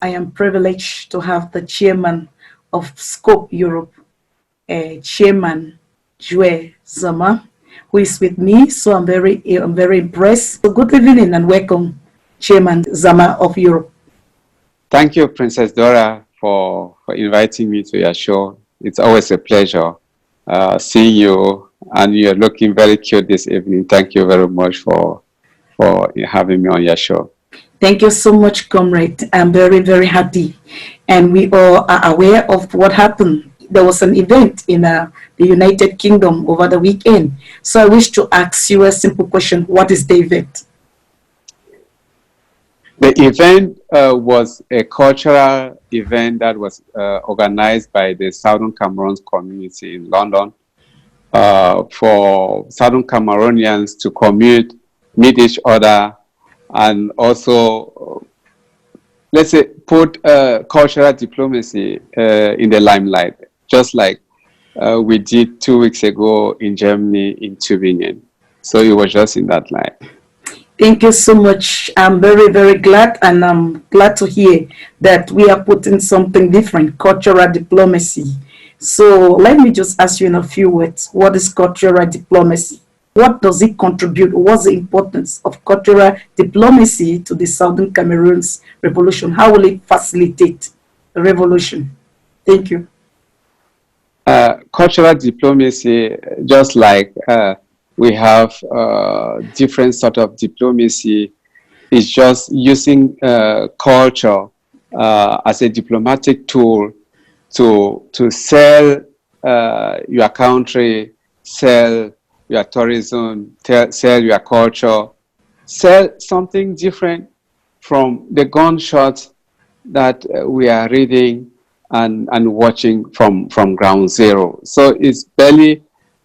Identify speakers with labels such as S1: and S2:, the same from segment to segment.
S1: I am privileged to have the chairman of Scope Europe, Chairman Jue Zama, who is with me. So I'm very impressed. So good evening and welcome, Chairman Zama of Europe.
S2: Thank you, Princess Dora, for inviting me to your show. It's always a pleasure seeing you, and you're looking very cute this evening. Thank you very much for having me on your show.
S1: Thank you so much, comrade. I'm very happy. And we all are aware of what happened. There was an event in the United Kingdom over the weekend. So I wish to ask you a simple question. What is the event?
S2: The event was a cultural event that was organized by the Southern Cameroons community in London for Southern Cameroonians to meet each other, and also, let's say, put cultural diplomacy in the limelight, just like we did 2 weeks ago in Germany, in Tübingen. So it was just in that light.
S1: Thank you so much. I'm very glad, and I'm glad to hear that we are putting something different, cultural diplomacy. So let me just ask you in a few words, what is cultural diplomacy? What does it contribute? What's the importance of cultural diplomacy to the Southern Cameroon's revolution? How will it facilitate the revolution? Thank you.
S2: Cultural diplomacy, just like we have different sort of diplomacy, is just using culture as a diplomatic tool to sell your country, sell your tourism, sell your culture, sell something different from the gunshots that we are reading and watching from ground zero. So it's barely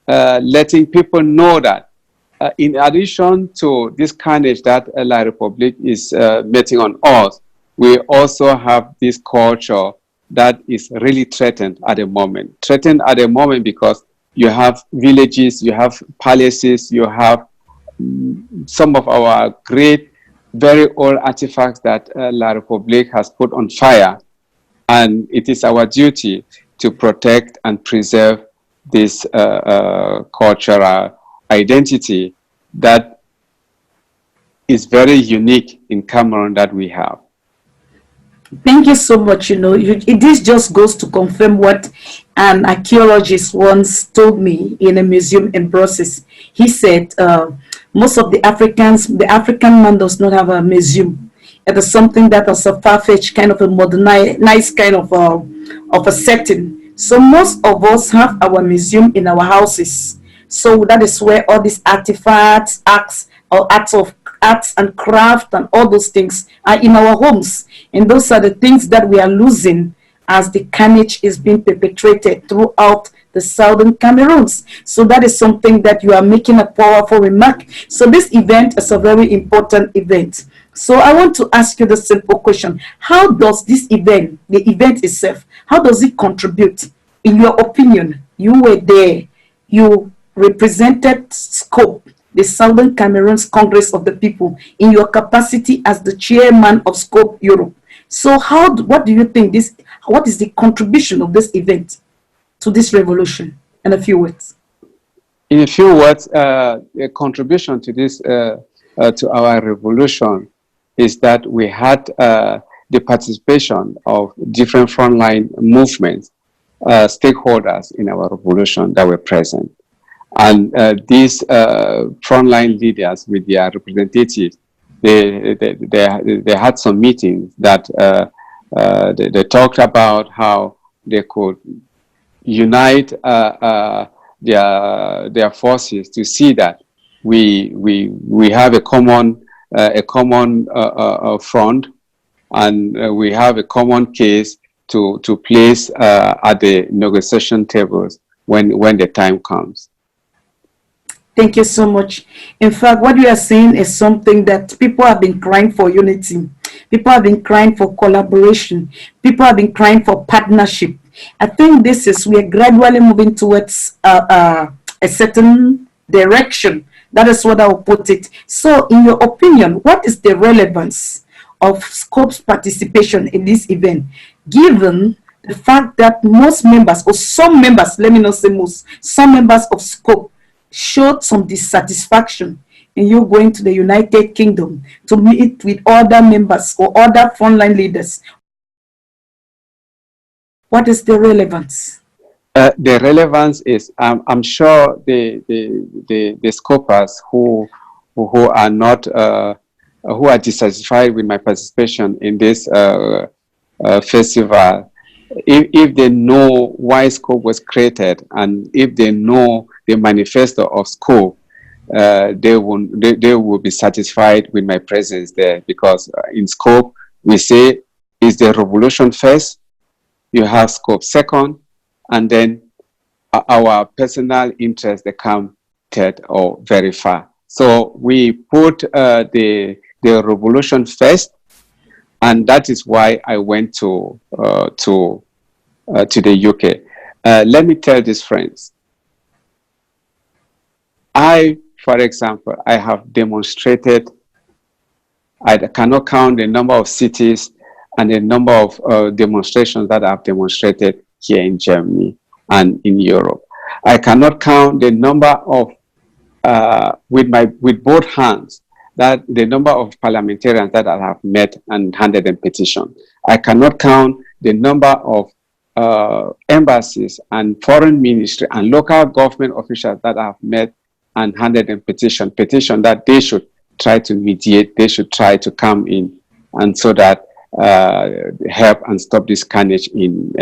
S2: letting people know that in addition to this carnage that La Republic is meting on us, we also have this culture that is really threatened at the moment. Threatened at the moment because you have villages, you have palaces, you have some of our great, very old artifacts that La Republic has put on fire. And it is our duty to protect and preserve this cultural identity that is very unique in Cameroon that we have.
S1: Thank you so much. This just goes to confirm what an archaeologist once told me in a museum in Brussels. He said most of the African man does not have a museum. It is something that is a far-fetched kind of a modernized kind of a setting. So most of us have our museum in our houses. So that is where all these artifacts, arts and craft and all those things are in our homes. And those are the things that we are losing as the carnage is being perpetrated throughout the Southern Cameroons. So that is something that you are making a powerful remark. So this event is a very important event. So I want to ask you the simple question. How does this event, the event itself, how does it contribute? In your opinion, you were there, you represented Scope, the Southern Cameroon's Congress of the People, in your capacity as the chairman of Scope Europe. So what do you think what is the contribution of this event to this revolution, in a few words?
S2: In a few words, a contribution to this, to our revolution, is that we had the participation of different frontline movements, stakeholders in our revolution that were present. And these frontline leaders with their representatives, they had some meetings that they talked about how they could unite their forces to see that we have a common front, and we have a common case to place at the negotiation tables when the time comes.
S1: Thank you so much. In fact, what you are saying is something that people have been crying for unity. People have been crying for collaboration. People have been crying for partnership. I think we are gradually moving towards a certain direction. That is what I will put it. So in your opinion, what is the relevance of Scope's participation in this event, given the fact that most members, or some members, let me not say most, some members of Scope showed some dissatisfaction in you going to the United Kingdom to meet with other members or other frontline leaders? What is the relevance?
S2: The relevance is, I'm sure the scopers who are not who are dissatisfied with my participation in this festival, if they know why Scope was created, and if they know the manifesto of Scope, they will be satisfied with my presence there, because in Scope we say, is the revolution first, you have Scope second, and then our personal interests, they come third or very far. So we put the revolution first, and that is why I went to the UK. Let me tell these friends, for example, I have demonstrated. I cannot count the number of cities and the number of demonstrations that I've demonstrated here in Germany and in Europe. I cannot count the number of, with both hands, that the number of parliamentarians that I have met and handed them petition. I cannot count the number of embassies and foreign ministry and local government officials that I have met and handed them petition that they should try to mediate, they should try to come in, and so that help and stop this carnage in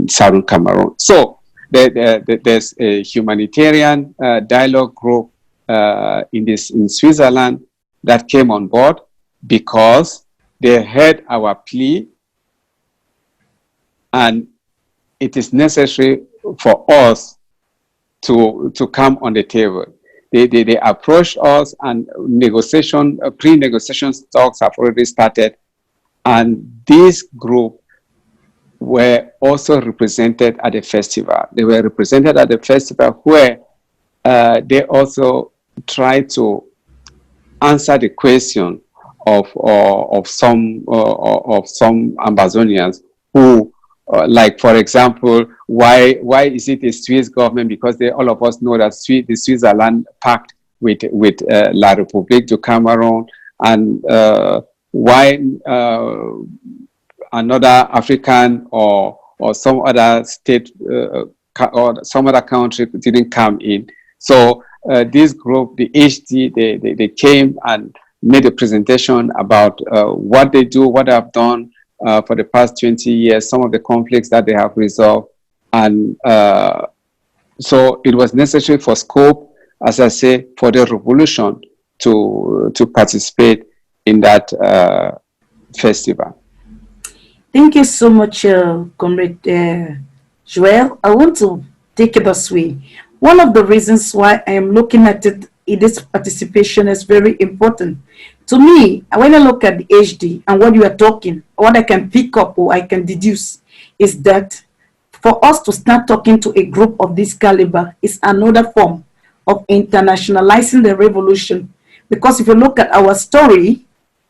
S2: southern Cameroon. So there's a humanitarian dialogue group in Switzerland that came on board because they heard our plea, and it is necessary for us to come on the table. They approached us, and pre-negotiation talks have already started, and this group were also represented at the festival. They were represented at the festival where they also tried to answer the question of some Amazonians who, like, for example, why is it a Swiss government? Because all of us know that the Switzerland pact with La République du Cameroon, and why another African or some other state or some other country didn't come in. So this group, the HD, they came and made a presentation about what they do, what they have done for the past 20 years, some of the conflicts that they have resolved. And so it was necessary for Scope, as I say, for the revolution to participate in that festival.
S1: Thank you so much, Comrade Joel. I want to take it this way. One of the reasons why I am looking at it, this participation is very important. To me, when I look at the HD and what you are talking, what I can pick up or I can deduce is that for us to start talking to a group of this caliber is another form of internationalizing the revolution. Because if you look at our story,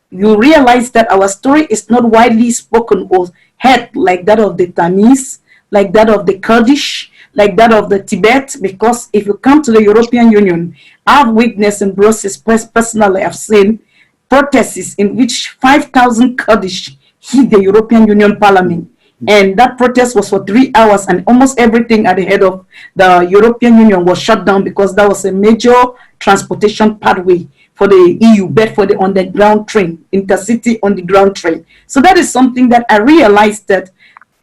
S1: you realize that our story is not widely spoken or heard like that of the Tamis, like that of the Kurdish, like that of the Tibet. Because if you come to the European Union, I've witnessed in Brussels personally, I've seen protests in which 5,000 Kurdish hit the European Union Parliament. And that protest was for 3 hours, and almost everything at the head of the European Union was shut down because that was a major transportation pathway for the EU, but for the underground train, intercity underground train. So that is something that I realized that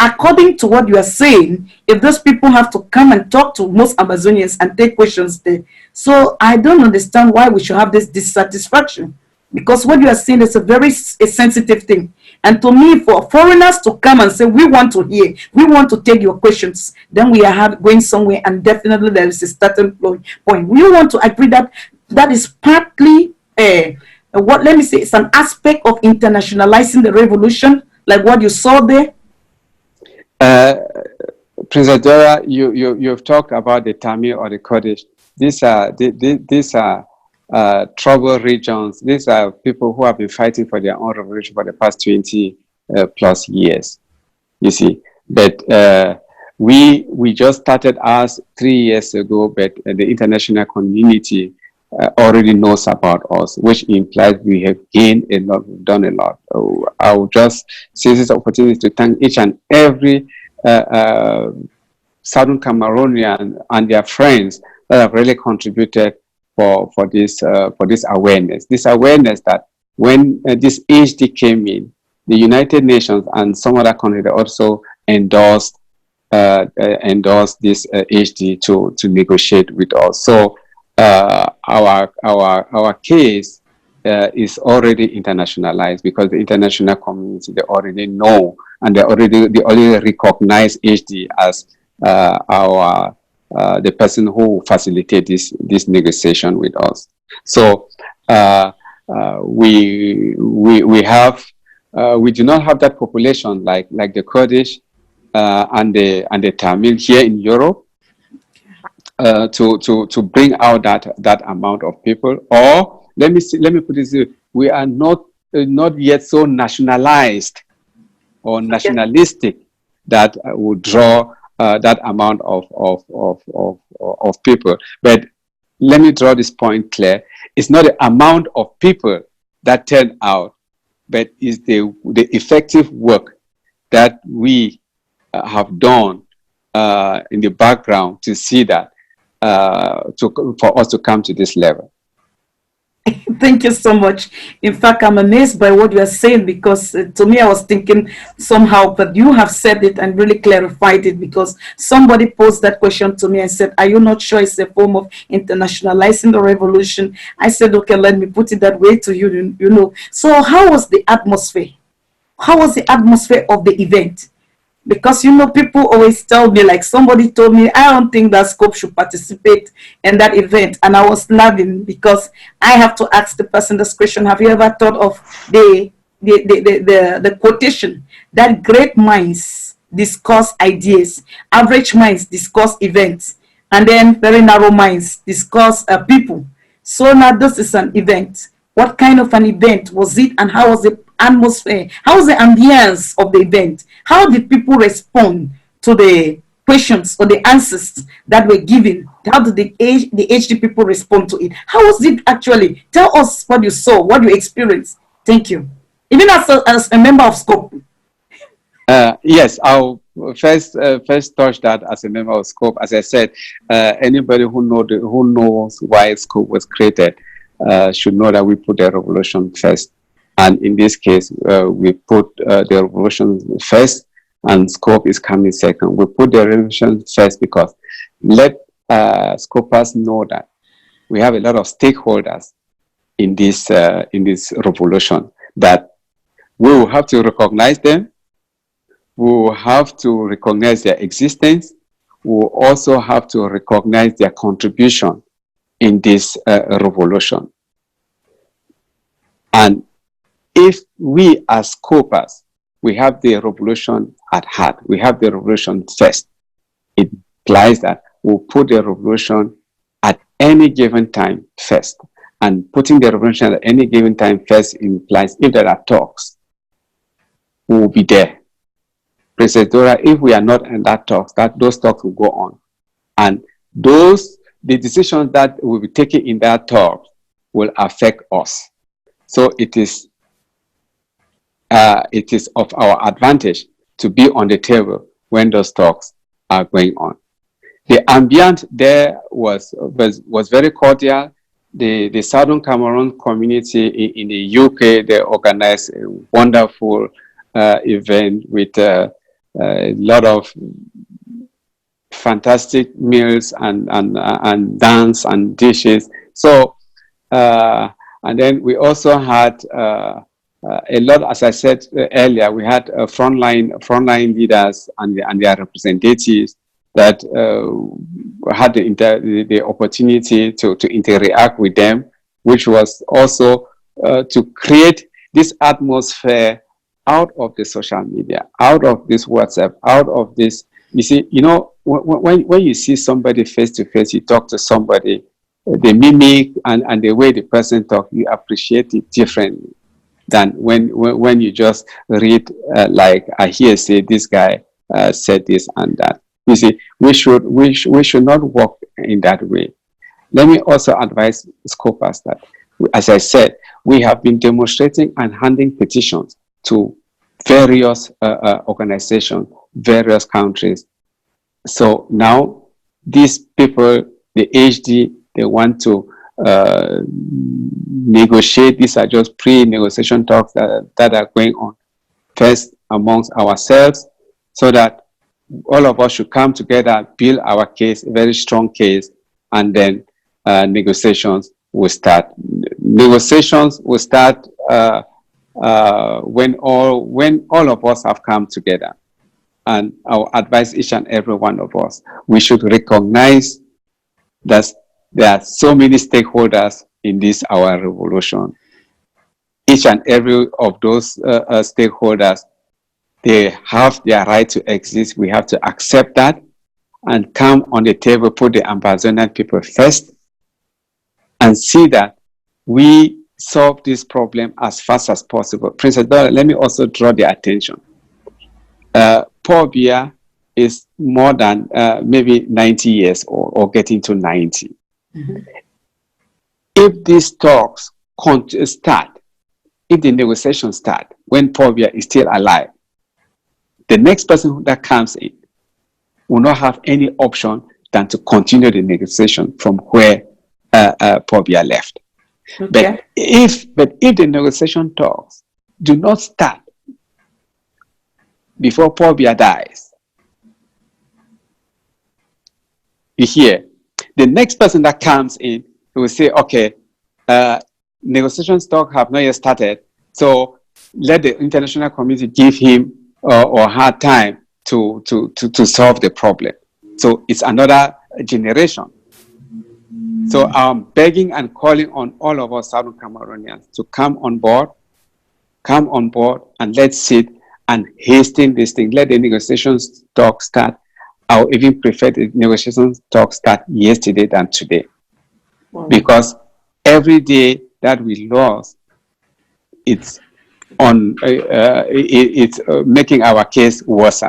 S1: according to what you are saying, if those people have to come and talk to most Amazonians and take questions there, so I don't understand why we should have this dissatisfaction, because what you are saying is a very sensitive thing. And to me, for foreigners to come and say, we want to hear, we want to take your questions, then we are going somewhere, and definitely there is a starting point. We want to agree that that is partly, what, let me say, it's an aspect of internationalizing the revolution, like what you saw there.
S2: Prince Adora, you've talked about the Tamil or the Kurdish. These are trouble regions. These are people who have been fighting for their own revolution for the past 20 plus years. You see, but we just started ours 3 years ago, but the international community already knows about us, which implies we have gained a lot, we've done a lot. I will just seize this opportunity to thank each and every Southern Cameroonian and their friends that have really contributed for this awareness. This awareness that when this HD came in, the United Nations and some other countries also endorsed this HD to negotiate with us. So our case is already internationalized because the international community, they already know, and they already recognize HD as our the person who facilitated this negotiation with us. So we have we do not have that population like the Kurdish and the Tamil here in Europe to bring out that amount of people. Or let me put this way: we are not yet so nationalized or nationalistic that would draw that amount of people. But let me draw this point clear: it's not the amount of people that turn out, but is the effective work that we have done in the background to see that for us to come to this level.
S1: Thank you so much. In fact, I'm amazed by what you are saying because to me, I was thinking somehow, but you have said it and really clarified it because somebody posed that question to me and said, are you not sure it's a form of internationalizing the revolution? I said, okay, let me put it that way to you, you know. So how was the atmosphere? How was the atmosphere of the event? Because you know, people always tell me, like somebody told me, I don't think that Scope should participate in that event, and I was laughing because I have to ask the person this question: have you ever thought of the quotation that great minds discuss ideas, average minds discuss events, and then very narrow minds discuss people? So now this is an event. What kind of an event was it, and how was the atmosphere? How was the ambience of the event? How did people respond to the questions or the answers that were given? How did the HD people respond to it? How was it actually? Tell us what you saw, what you experienced. Thank you. Even as a member of Scope.
S2: Yes, I'll first touch that as a member of Scope. As I said, anybody who knows why Scope was created should know that we put the revolution first. And in this case, we put the revolution first, and Scope is coming second. We put the revolution first because let Scopers know that we have a lot of stakeholders in this revolution, that we will have to recognize them. We will have to recognize their existence. We will also have to recognize their contribution in this revolution. And if we as Scopers, we have the revolution at heart, we have the revolution first, it implies that we'll put the revolution at any given time first. And putting the revolution at any given time first implies if there are talks, we will be there. Princess Dora, if we are not in that talks, those talks will go on. And the decisions that will be taken in that talk will affect us. So it is of our advantage to be on the table when those talks are going on. The ambient there was very cordial. The Southern Cameroon community in the UK, they organized a wonderful event with a lot of fantastic meals and dance and dishes. So and then we also had a lot, as I said earlier, we had frontline leaders and their representatives that had the opportunity to interact with them, which was also to create this atmosphere out of the social media, out of this WhatsApp, out of this. You see, you know, when you see somebody face to face, you talk to somebody, the mimic and the way the person talk, you appreciate it differently than when you just read like I hear say this guy said this and that. You see, we should not work in that way. Let me also advise scopers that, as I said, we have been demonstrating and handing petitions to various organizations, various countries. So now these people, the HD, they want to negotiate. These are just pre-negotiation talks that are going on first amongst ourselves, so that all of us should come together, build our case, a very strong case, and then negotiations will start. Negotiations will start when all of us have come together. And I'll advise each and every one of us, we should recognize that there are so many stakeholders in this our revolution. Each and every of those stakeholders, they have their right to exist. We have to accept that and come on the table, put the Amazonian people first, and see that we solve this problem as fast as possible. Princess Dora, let me also draw the attention. Paul Biya is more than maybe 90 years old or getting to 90. Mm-hmm. If these talks start, if the negotiations start when Paul Biya is still alive, the next person that comes in will not have any option than to continue the negotiation from where Paul Biya left. Okay. But if the negotiation talks do not start before Paul Biya dies, you hear, the next person that comes in will say, okay, negotiations talk have not yet started, so let the international community give him or her time to solve the problem. So it's another generation. So I'm begging and calling on all of us Southern Cameroonians to come on board, and let's sit and hasten this thing. Let the negotiations talk start. I would even prefer the negotiations talk start yesterday than today. Wow. Because every day that we lost, it's making our case worse.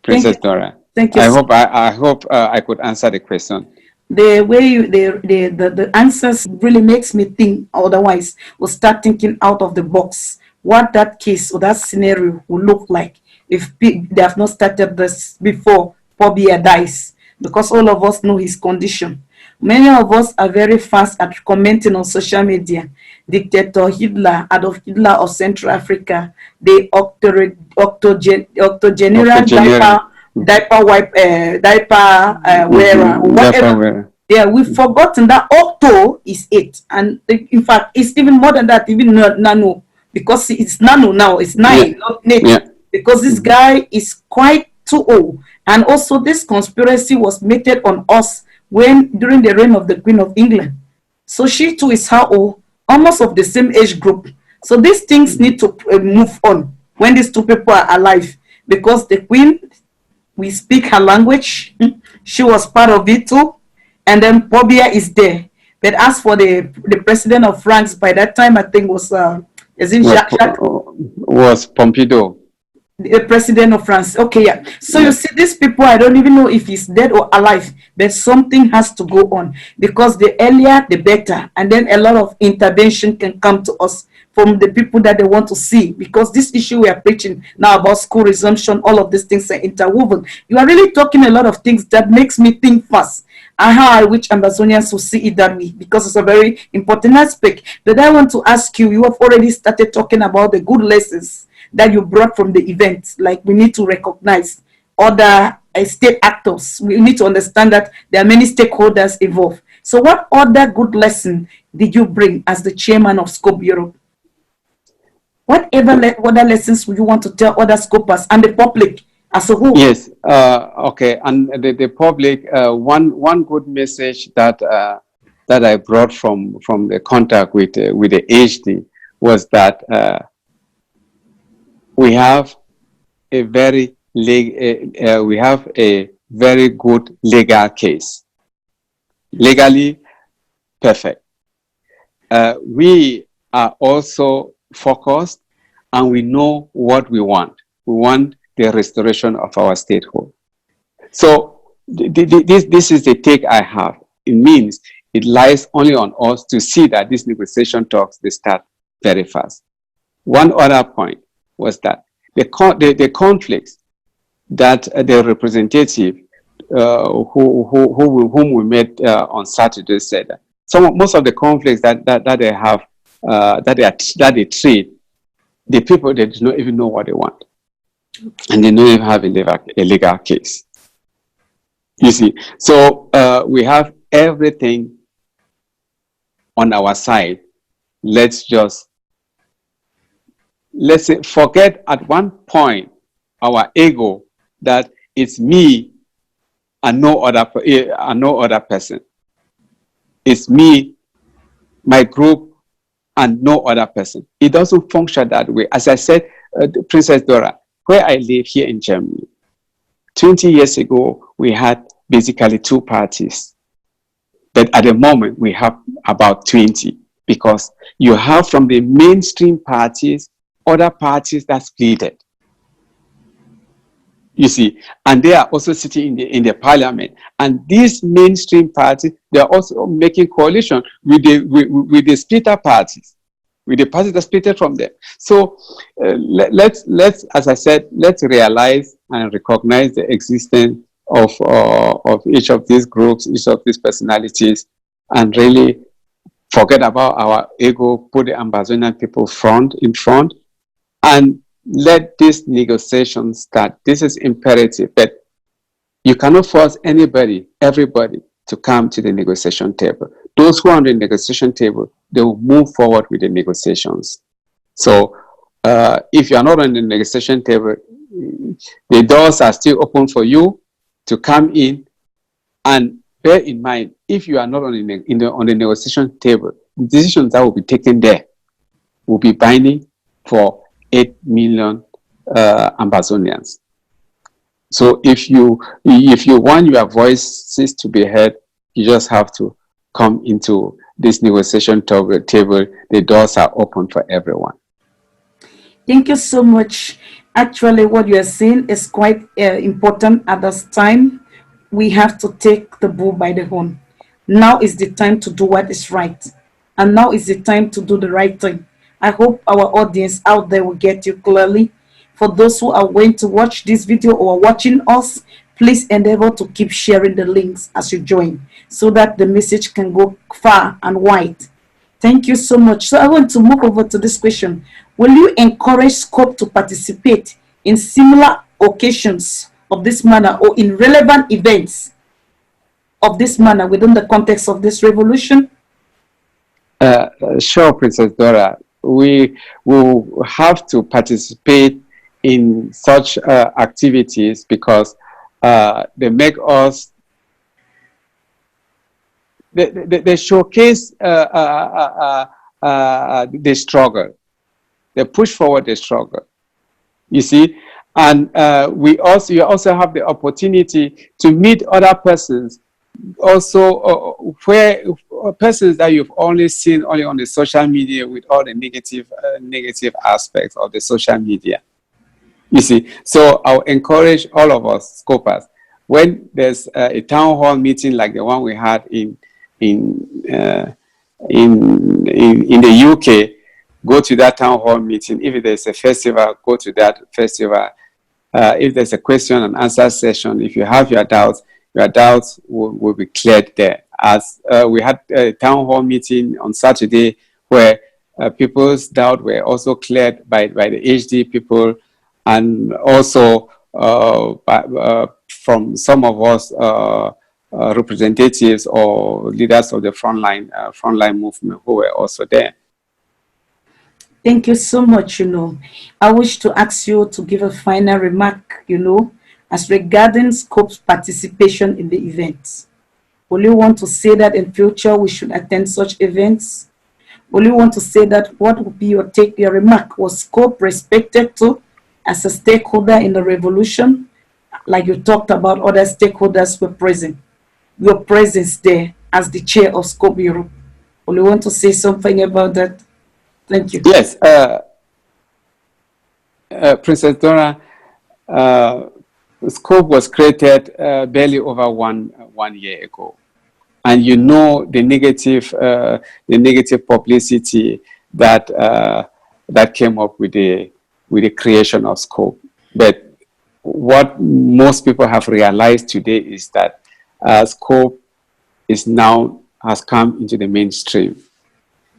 S2: Princess Dora. Thank you. I hope I could answer the question.
S1: The way the answers really makes me think. Otherwise, we'll start thinking out of the box. What that case or that scenario will look like if they have not started this before Paul Biya dies, because all of us know his condition. Many of us are very fast at commenting on social media. Dictator Hitler, Adolf Hitler of Central Africa, the octogenarian diaper wearer, whatever. Yeah, we've forgotten that octo is 8, and in fact, it's even more than that, even nano, because it's nano now, it's 9, not 8, because this guy is quite too old. And also, this conspiracy was meted on us during the reign of the Queen of England. So she too is how old? Almost of the same age group. So these things need to move on when these two people are alive, because the Queen, we speak her language. She was part of it too. And then Paul Biya is there. But as for the president of France, by that time, I think was
S2: Pompidou.
S1: The president of France. Okay, yeah. So you see, these people, I don't even know if he's dead or alive, but something has to go on, because the earlier, the better. And then a lot of intervention can come to us from the people that they want to see, because this issue we are preaching now about school resumption, all of these things are interwoven. You are really talking a lot of things that makes me think fast, and how I wish Amazonians will see it that way, because it's a very important aspect. But I want to ask you, you have already started talking about the good lessons that you brought from the event. Like, we need to recognize other state actors. We need to understand that there are many stakeholders involved. So what other good lesson did you bring as the chairman of Sccop Europe? Whatever other lessons would you want to tell other scopers and the public as a whole?
S2: Yes, okay. And the public, one good message that I brought from the contact with the HD was that we have a very we have a very good legal case, legally perfect. We are also focused and we know what we want. We want the restoration of our statehood. So this is the take I have. It means it lies only on us to see that these negotiation talks, they start very fast. One other point was that the conflicts that the representative whom we met on Saturday said that most of the conflicts that they have that they treat, the people, they do not even know what they want, and they don't even have a legal case. You see, so we have everything on our side. Let's say forget at one point our ego that it's me and no other person. It's me, my group, and no other person. It doesn't function that way. As I said, Princess Dora, where I live here in Germany, 20 years ago, we had basically two parties. But at the moment, we have about 20, because you have from the mainstream parties, other parties that split. You see, and they are also sitting in the parliament. And these mainstream parties, they are also making coalition with the splitter parties, with the parties that split from them. So let's, as I said, let's realize and recognize the existence of each of these groups, each of these personalities, and really forget about our ego, put the Amazonian people in front, and let this negotiation start. This is imperative, that you cannot force everybody to come to the negotiation table. Those who are on the negotiation table, they will move forward with the negotiations. So if you are not on the negotiation table, the doors are still open for you to come in. And bear in mind, if you are not on the negotiation table, the decisions that will be taken there will be binding for 8 million Amazonians. So if you want your voices to be heard, you just have to come into this negotiation table. The doors are open for everyone.
S1: Thank you so much. Actually, what you are saying is quite important at this time. We have to take the bull by the horn. Now is the time to do what is right. And now is the time to do the right thing. I hope our audience out there will get you clearly. For those who are going to watch this video or are watching us, please endeavor to keep sharing the links as you join so that the message can go far and wide. Thank you so much. So I want to move over to this question. Will you encourage Sccop to participate in similar occasions of this manner or in relevant events of this manner within the context of this revolution?
S2: Sure, Princess Dora. We will have to participate in such activities because they make us, they showcase the struggle. They push forward the struggle. You see, and you also have the opportunity to meet other persons, also where persons that you've only seen only on the social media with all the negative aspects of the social media. You see, so I'll encourage all of us scopers, when there's a town hall meeting like the one we had in the UK, go to that town hall meeting. If there's a festival, go to that festival. If there's a question and answer session, if you have your doubts will be cleared there. As we had a town hall meeting on Saturday where people's doubts were also cleared by the HD people, and also from some of us representatives or leaders of the frontline movement who were also there.
S1: Thank you so much. I wish to ask you to give a final remark, as regarding Sccop's participation in the events. Will you want to say that in future we should attend such events? Will you want to say that what would be your remark? Was Sccop respected too as a stakeholder in the revolution? like you talked about, other stakeholders were present. Your presence there as the chair of Scope Europe. Will you want to say something about that? Thank you.
S2: Yes, Princess Dora, uh, Scope was created barely over one year ago, and you know the negative publicity that that came up with the creation of Scope. But what most people have realized today is that Scope is now has come into the mainstream.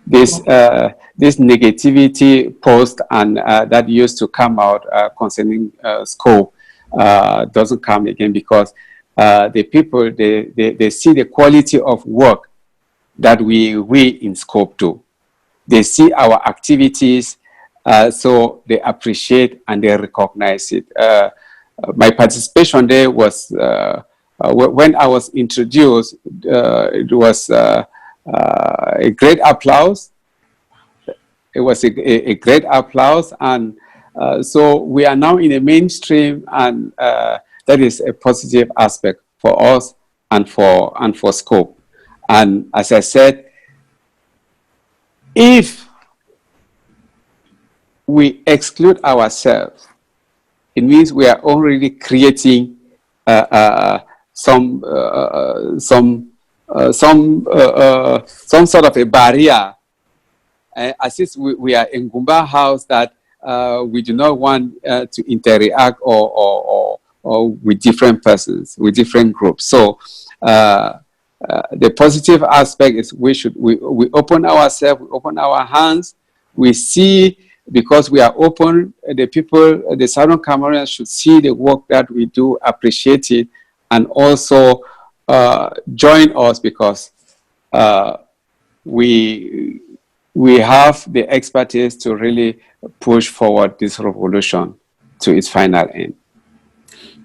S2: This negativity post and that used to come out concerning Scope doesn't come again, because the people, they see the quality of work that we in Scope do. They see our activities, so they appreciate and they recognize it. My participation there was when I was introduced. It was a great applause. It was a great applause, and so we are now in the mainstream, and that is a positive aspect for us and for Scope. And as I said, if we exclude ourselves, it means we are already creating some some sort of a barrier, as if we are in Gumba house, that we do not want to interact or with different persons, with different groups. So the positive aspect is we open ourselves, we open our hands, we see, because we are open, the people, the Southern Cameroonians should see the work that we do, appreciate it, and also join us, because we have the expertise to really push forward this revolution to its final end.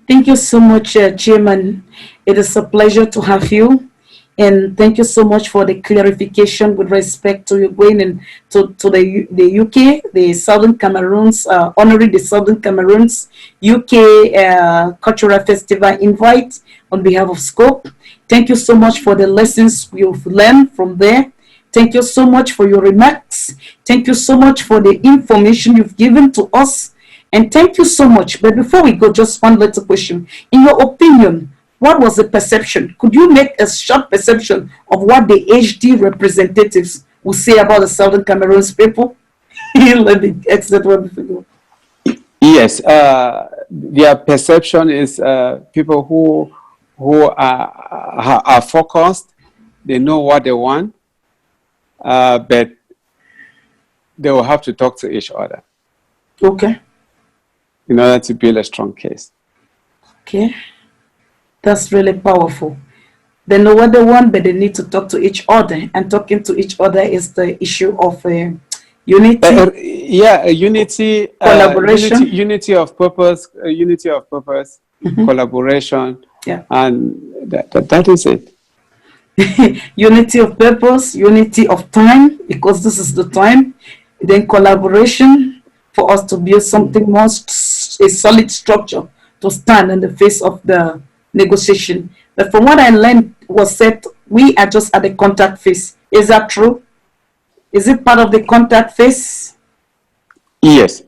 S1: Thank you so much, Chairman. It is a pleasure to have you. And thank you so much for the clarification with respect to you going in to the UK, the Southern Cameroons, honoring the Southern Cameroons UK Cultural Festival invite on behalf of Scope. Thank you so much for the lessons you've learned from there. Thank you so much for your remarks. Thank you so much for the information you've given to us. And thank you so much. But before we go, just one little question. In your opinion, what was the perception? Could you make a short perception of what the HD representatives will say about the Southern Cameroon's people? Let me exit one figure.
S2: Yes, their perception is people who are focused. They know what they want, but they will have to talk to each other.
S1: Okay.
S2: In order to build a strong case.
S1: Okay. That's really powerful. They know what they want, but they need to talk to each other. And talking to each other is the issue of unity.
S2: Unity,
S1: collaboration,
S2: unity of purpose,
S1: mm-hmm.
S2: collaboration,
S1: yeah,
S2: and that is it.
S1: Unity of purpose, unity of time, because this is the time. Then collaboration for us to build something more, a solid structure to stand in the face of the negotiation. But from what I learned was said, we are just at the contact phase. Is that true? Is it part of the contact phase?
S2: Yes.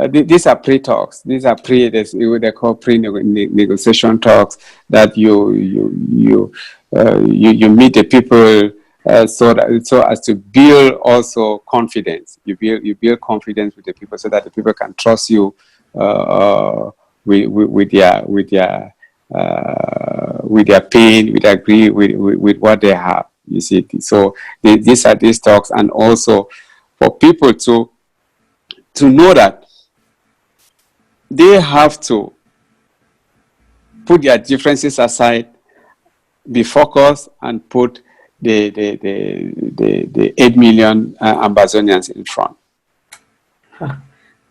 S2: These are pre-talks. These are they call pre-negotiation talks, that you meet the people so as to build also confidence. You build confidence with the people, so that the people can trust you with their pain, with agree with what they have. You see, so these are these talks, and also for people to know that they have to put their differences aside, be focused, and put the 8 million Ambazonians in front.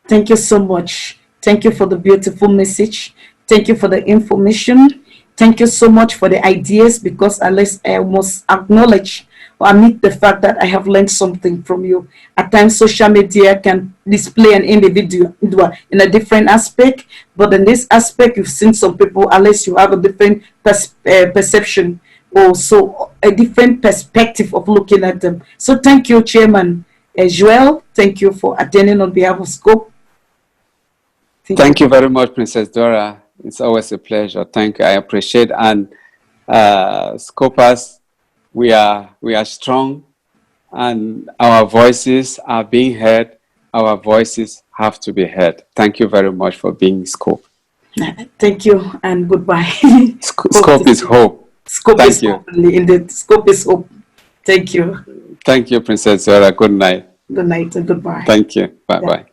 S1: Thank you so much. Thank you for the beautiful message. Thank you for the information. Thank you so much for the ideas, because at least I must acknowledge amid the fact that I have learned something from you. At times, social media can display an individual in a different aspect, but in this aspect, you've seen some people, unless you have a different perception, or so a different perspective of looking at them. So, thank you, Chairman Joel. Thank you for attending on behalf of Scope. Thank you.
S2: Thank you very much, Princess Dora. It's always a pleasure. Thank you. I appreciate. And Scopers, we are strong, and our voices are being heard. Our voices have to be heard. Thank you very much for being Scope.
S1: Thank you and goodbye. Hope to
S2: Scope is
S1: see you.
S2: hope.
S1: Scope
S2: Thank
S1: is
S2: you.
S1: hope. In the scope is hope. Thank you.
S2: Thank you, Princess Dora. Good night.
S1: Good night and goodbye.
S2: Thank you. Bye
S1: Yeah.
S2: bye.